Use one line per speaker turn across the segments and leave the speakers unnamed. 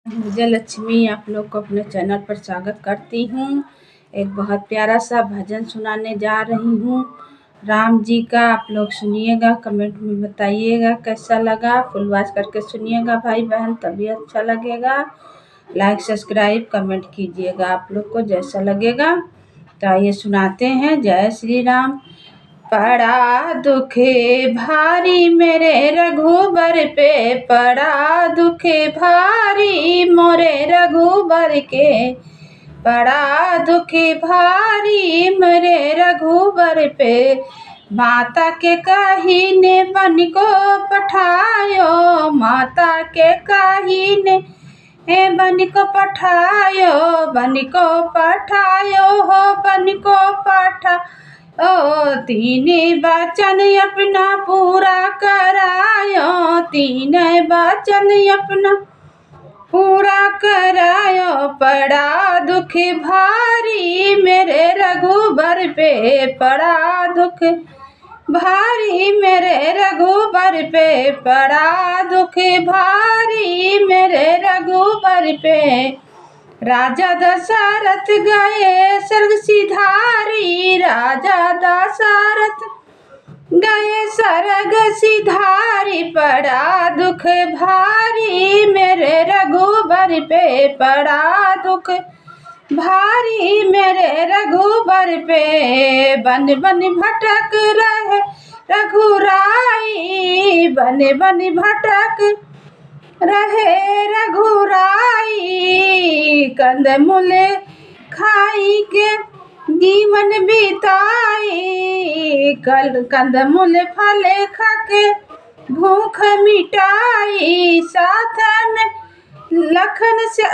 विजय लक्ष्मी आप लोग को अपने चैनल पर स्वागत करती हूँ। एक बहुत प्यारा सा भजन सुनाने जा रही हूँ राम जी का। आप लोग सुनिएगा, कमेंट में बताइएगा कैसा लगा। फुल वॉच करके सुनिएगा भाई बहन, तभी अच्छा लगेगा। लाइक सब्सक्राइब कमेंट कीजिएगा आप लोग को जैसा लगेगा। तो आइए सुनाते हैं। जय श्री राम। पड़ा दुखे भारी मेरे रघुबर पे, पड़ा दुखे भारी मोरे रघुबर के, पड़ा दुखे भारी मेरे रघुबर पे। माता के कहीने बन को पठायो, माता के कहीने बन को पठायो, बन को पठायो हो, बन को पठा ओ। तीन वचन अपना पूरा करायो, तीन वचन अपना पूरा करायो। पड़ा दुख भारी मेरे रघुबर पे, पड़ा दुख भारी मेरे रघुबर पे, पड़ा दुख भारी मेरे रघुबर पे। राजा दशरथ गए स्वर्ग सिधारी, राजा दशरथ गए स्वर्ग सिधारी। पड़ा दुख भारी मेरे रघुबर पे, पड़ा दुख भारी मेरे रघुबर पे। बन बन भटक रहे रघुराई, बन बन भटक रहे रघुराई। कंदमूल खाई के जीवन बिताई, कंदमूल फल खा के भूख मिटाई। साथ में लखन से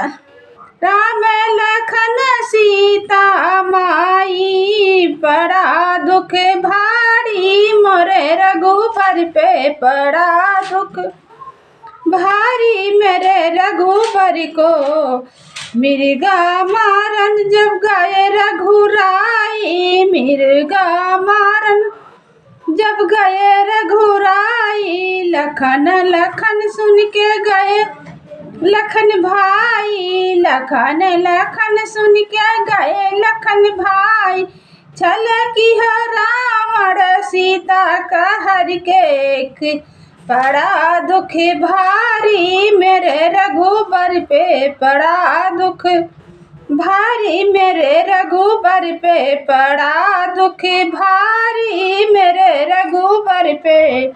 राम लखन सीता माई। पड़ा दुख भारी मोरे रघुबर पे, पड़ा दुख भारी मेरे रघुबर को। मिर्गा मारन जब गए रघुराई, मिर्गा मारन जब गए रघुराई। लखन लखन सुन के गए लखन भाई, लखन लखन सुन के गए लखन भाई। छल की रावण सीता का हर के। पड़ा दुख भारी मेरे रघुबर पे, पड़ा दुख भारी मेरे रघुबर पे, पड़ा दुख भारी मेरे रघुबर पे।